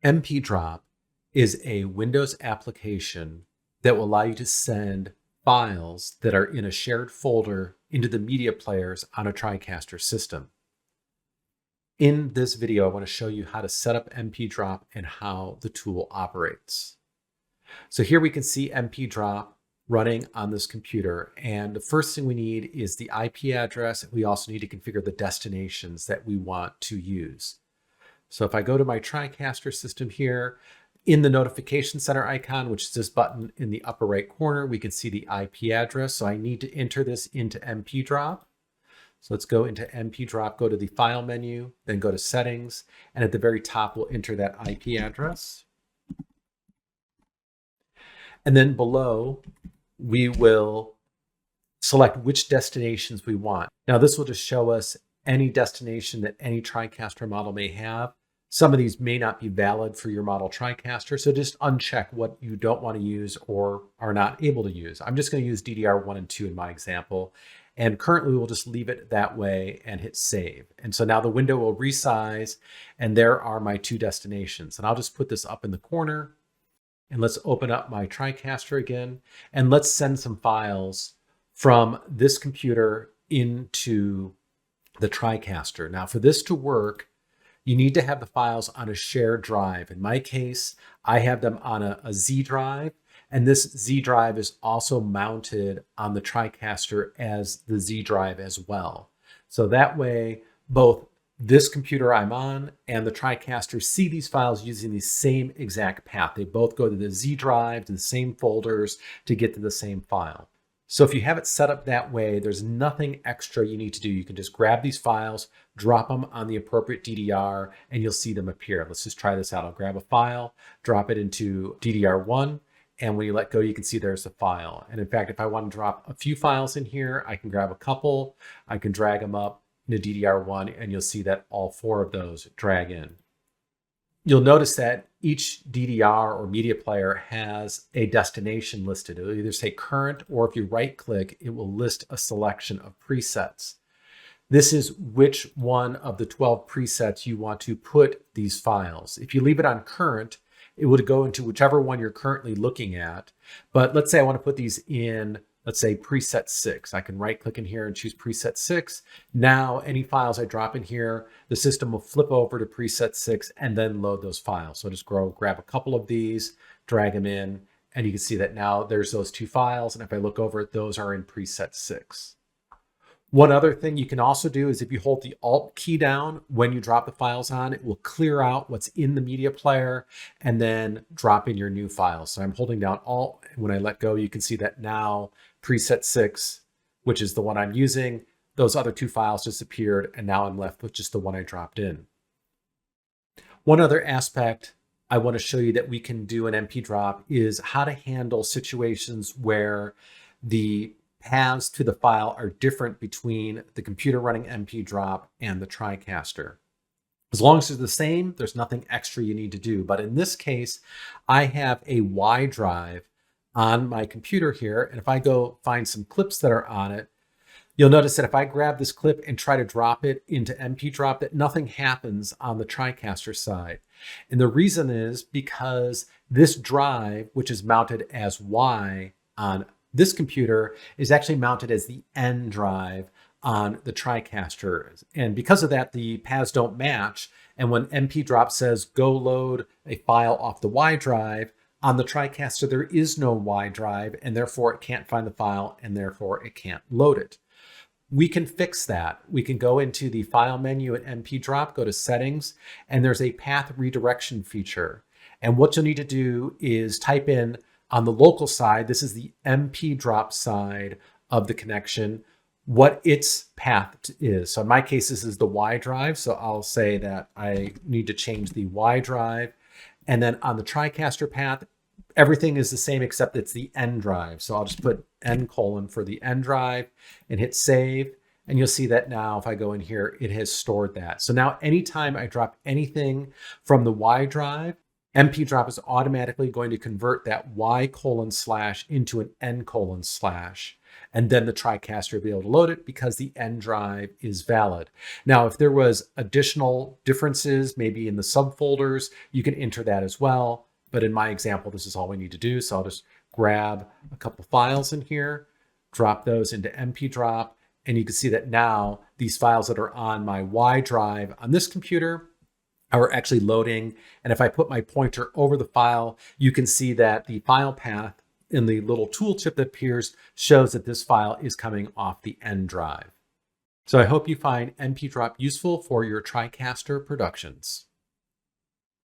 MP Drop is a Windows application that will allow you to send files that are in a shared folder into the media players on a TriCaster system. In this video, I want to show you how to set up MP Drop and how the tool operates. So here we can see MP Drop running on this computer. And the first thing we need is the IP address. We also need to configure the destinations that we want to use. So if I go to my TriCaster system here, in the notification center icon, which is this button in the upper right corner, we can see the IP address. So I need to enter this into MP Drop. So let's go into MP Drop, go to the File menu, then go to Settings, and at the very top, we'll enter that IP address. And then below, we will select which destinations we want. Now, this will just show us any destination that any TriCaster model may have. Some of these may not be valid for your model TriCaster, so just uncheck what you don't want to use or are not able to use. I'm just going to use DDR1 and 2 in my example, and currently we'll just leave it that way and hit save. And so now the window will resize, and there are my two destinations. And I'll just put this up in the corner, and let's open up my TriCaster again, and let's send some files from this computer into the TriCaster. Now, for this to work, you need to have the files on a shared drive. In my case, I have them on a Z drive, and this Z drive is also mounted on the TriCaster as the Z drive as well. So that way, both this computer I'm on and the TriCaster see these files using the same exact path. They both go to the Z drive, to the same folders to get to the same file. So if you have it set up that way, there's nothing extra you need to do. You can just grab these files, drop them on the appropriate DDR, and you'll see them appear. Let's just try this out. I'll grab a file, drop it into DDR1, and when you let go, you can see there's the file. And in fact, if I want to drop a few files in here, I can grab a couple, I can drag them up into DDR1, and you'll see that all four of those drag in. You'll notice that each DDR or media player has a destination listed. It'll either say current, or if you right click, it will list a selection of presets. This is which one of the 12 presets you want to put these files. If you leave it on current, it would go into whichever one you're currently looking at. But let's say I want to put these in, let's say preset 6. I can right click in here and choose preset 6. Now, any files I drop in here, the system will flip over to preset 6 and then load those files. So just grab a couple of these, drag them in, and you can see that now there's those two files. And if I look over it, those are in preset 6. One other thing you can also do is if you hold the Alt key down when you drop the files on, it will clear out what's in the media player and then drop in your new files. So I'm holding down Alt, and when I let go, you can see that now preset 6, which is the one I'm using, those other two files disappeared, and now I'm left with just the one I dropped in. One other aspect I want to show you that we can do in MP Drop is how to handle situations where the paths to the file are different between the computer running MP Drop and the TriCaster. As long as they're the same, there's nothing extra you need to do. But in this case, I have a Y drive on my computer here. And if I go find some clips that are on it, you'll notice that if I grab this clip and try to drop it into MP Drop, that nothing happens on the TriCaster side. And the reason is because this drive, which is mounted as Y on this computer, is actually mounted as the N drive on the TriCaster. And because of that, the paths don't match. And when MP Drop says go load a file off the Y drive, on the TriCaster, there is no Y drive, and therefore it can't find the file, and therefore it can't load it. We can fix that. We can go into the File menu at MP Drop, go to Settings, and there's a path redirection feature. And what you'll need to do is type in on the local side, this is the MP Drop side of the connection, what its path is. So in my case, this is the Y drive. So I'll say that I need to change the Y drive. And then on the TriCaster path, everything is the same except it's the N drive. So I'll just put N : for the N drive and hit save. And you'll see that now if I go in here, it has stored that. So now anytime I drop anything from the Y drive, MP Drop is automatically going to convert that Y : into an N : And then the TriCaster will be able to load it because the N drive is valid. Now, if there was additional differences, maybe in the subfolders, you can enter that as well. But in my example, this is all we need to do. So I'll just grab a couple files in here, drop those into MP-drop, and you can see that now these files that are on my Y drive on this computer are actually loading. And if I put my pointer over the file, you can see that the file path in the little tooltip that appears shows that this file is coming off the N drive. So I hope you find MP-drop useful for your TriCaster productions.